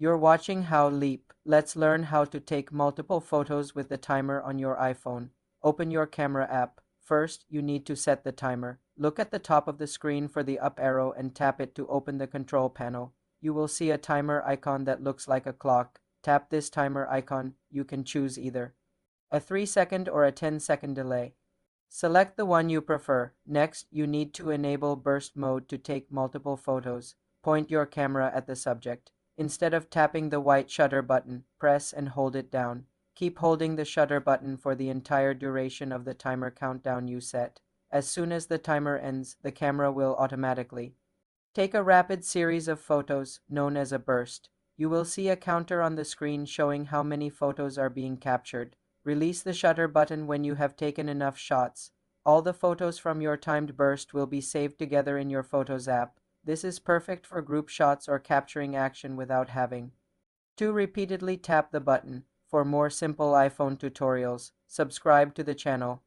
You're watching How Leap. Let's learn how to take multiple photos with the timer on your iPhone. Open your camera app. First, you need to set the timer. Look at the top of the screen for the up arrow and tap it to open the control panel. You will see a timer icon that looks like a clock. Tap this timer icon. You can choose either a 3-second or a 10-second delay. Select the one you prefer. Next, you need to enable burst mode to take multiple photos. Point your camera at the subject. Instead of tapping the white shutter button, press and hold it down. Keep holding the shutter button for the entire duration of the timer countdown you set. As soon as the timer ends, the camera will automatically take a rapid series of photos, known as a burst. You will see a counter on the screen showing how many photos are being captured. Release the shutter button when you have taken enough shots. All the photos from your timed burst will be saved together in your Photos app. This is perfect for group shots or capturing action without having to repeatedly tap the button. For more simple iPhone tutorials, subscribe to the channel.